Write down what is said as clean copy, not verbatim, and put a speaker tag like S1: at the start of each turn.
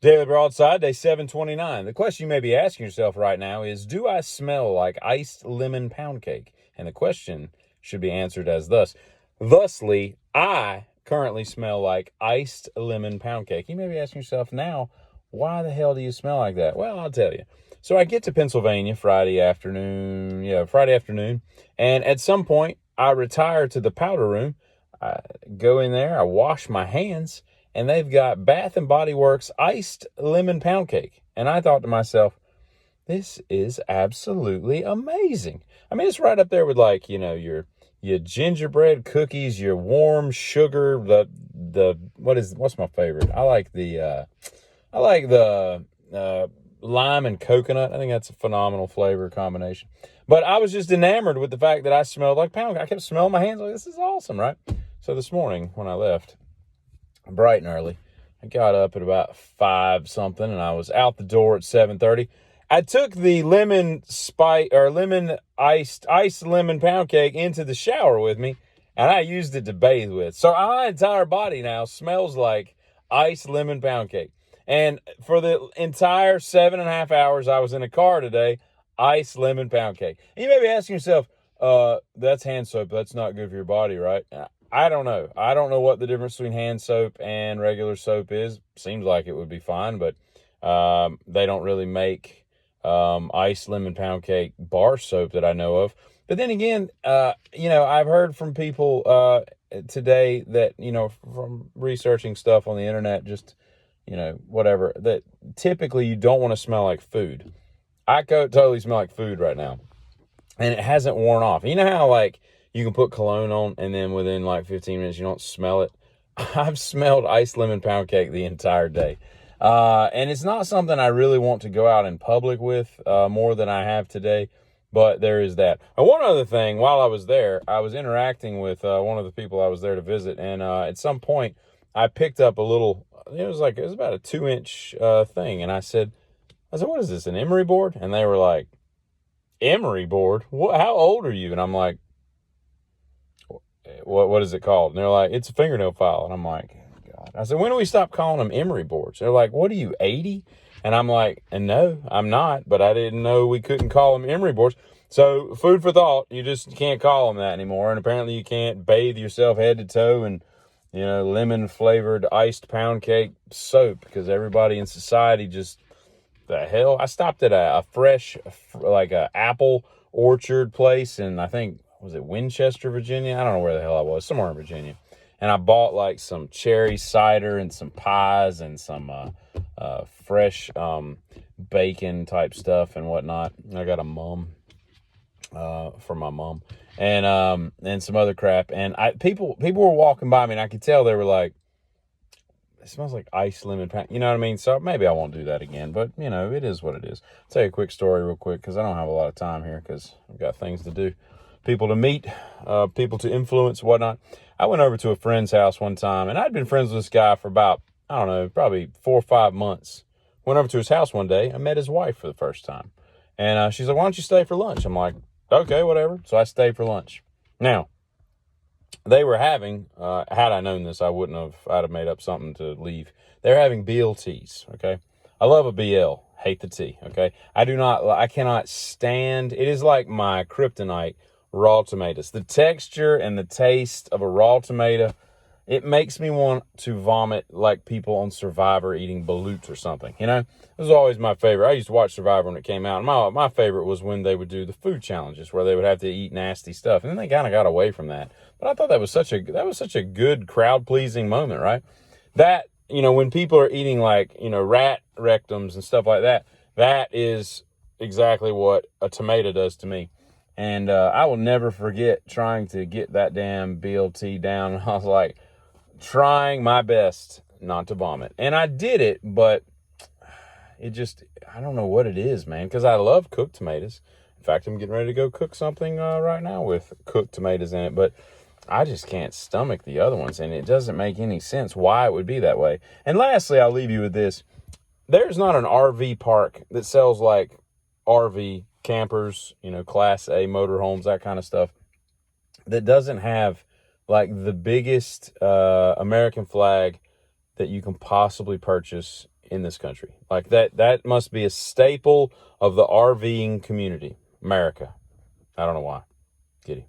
S1: Daily Broadside, day 729. The question you may be asking yourself right now is, do I smell like iced lemon pound cake? And the question should be answered as thus. Thusly, I currently smell like iced lemon pound cake. You may be asking yourself now, why the hell do you smell like that? Well, I'll tell you. So I get to Pennsylvania Friday afternoon, and at some point I retire to the powder room. I go in there, I wash my hands, and they've got Bath and Body Works iced lemon pound cake. And I thought to myself, this is absolutely amazing. I mean, it's right up there with like, your gingerbread cookies, your warm sugar, what's my favorite? I like the lime and coconut. I think that's a phenomenal flavor combination. But I was just enamored with the fact that I smelled like pound cake. I kept smelling my hands like, this is awesome, right? So this morning when I left, bright and early, I got up at about 5 something, and I was out the door at 7:30. I took the lemon iced lemon pound cake into the shower with me, and I used it to bathe with. So my entire body now smells like iced lemon pound cake. And for the entire 7.5 hours I was in a car today, iced lemon pound cake. And you may be asking yourself, that's hand soap. That's not good for your body, right? I don't know. I don't know what the difference between hand soap and regular soap is. Seems like it would be fine, but they don't really make iced lemon pound cake bar soap that I know of. But then again, I've heard from people today that, from researching stuff on the internet, just, whatever, that typically you don't want to smell like food. I totally smell like food right now, and it hasn't worn off. You know how, like, you can put cologne on, and then within, like, 15 minutes, you don't smell it? I've smelled iced lemon pound cake the entire day. And it's not something I really want to go out in public with more than I have today, but there is that. And one other thing, while I was there, I was interacting with one of the people I was there to visit, and at some point, I picked up a little, it was about a 2-inch thing, and I said, what is this, an emery board? And they were like, emery board? How old are you? And I'm like, what is it called? And they're like, it's a fingernail file. And I'm like, God. I said, when do we stop calling them emery boards? They're like, what are you, 80? And I'm like, no, I'm not, but I didn't know we couldn't call them emery boards. So food for thought, you just can't call them that anymore. And apparently you can't bathe yourself head to toe in, lemon flavored iced pound cake soap, because everybody in society just, the hell. I stopped at a fresh, like a apple orchard place, and I think, was it Winchester, Virginia? I don't know where the hell I was, somewhere in Virginia. And I bought like some cherry cider and some pies and some fresh bacon type stuff and whatnot. I got a mum for my mom, and some other crap. And people were walking by me, and I could tell they were like, it smells like iced lemon pound. You know what I mean? So maybe I won't do that again, but it is what it is. I'll tell you a quick story real quick, because I don't have a lot of time here, because I've got things to do, people to meet, people to influence, whatnot. I went over to a friend's house one time, and I'd been friends with this guy for about, I don't know, probably 4 or 5 months. Went over to his house one day. I met his wife for the first time. And she's like, why don't you stay for lunch? I'm like, okay, whatever. So I stayed for lunch. Now, they were having, had I known this, I'd have made up something to leave. They're having BLTs, okay? I love a BL, hate the T, okay? I cannot stand, it is like my kryptonite, raw tomatoes. The texture and the taste of a raw tomato, it makes me want to vomit like people on Survivor eating balut or something, This was always my favorite. I used to watch Survivor when it came out. My favorite was when they would do the food challenges, where they would have to eat nasty stuff. And then they kind of got away from that. But I thought that was such a good crowd-pleasing moment, right? That, when people are eating like, rat rectums and stuff like that, that is exactly what a tomato does to me. And I will never forget trying to get that damn BLT down. I was like, trying my best not to vomit. And I did it, but I don't know what it is, man, because I love cooked tomatoes. In fact, I'm getting ready to go cook something right now with cooked tomatoes in it, but I just can't stomach the other ones, and it doesn't make any sense why it would be that way. And lastly, I'll leave you with this. There's not an RV park that sells like RV campers, Class A motorhomes, that kind of stuff, that doesn't have like the biggest American flag that you can possibly purchase in this country. Like that must be a staple of the RVing community. America. I don't know why. Kitty.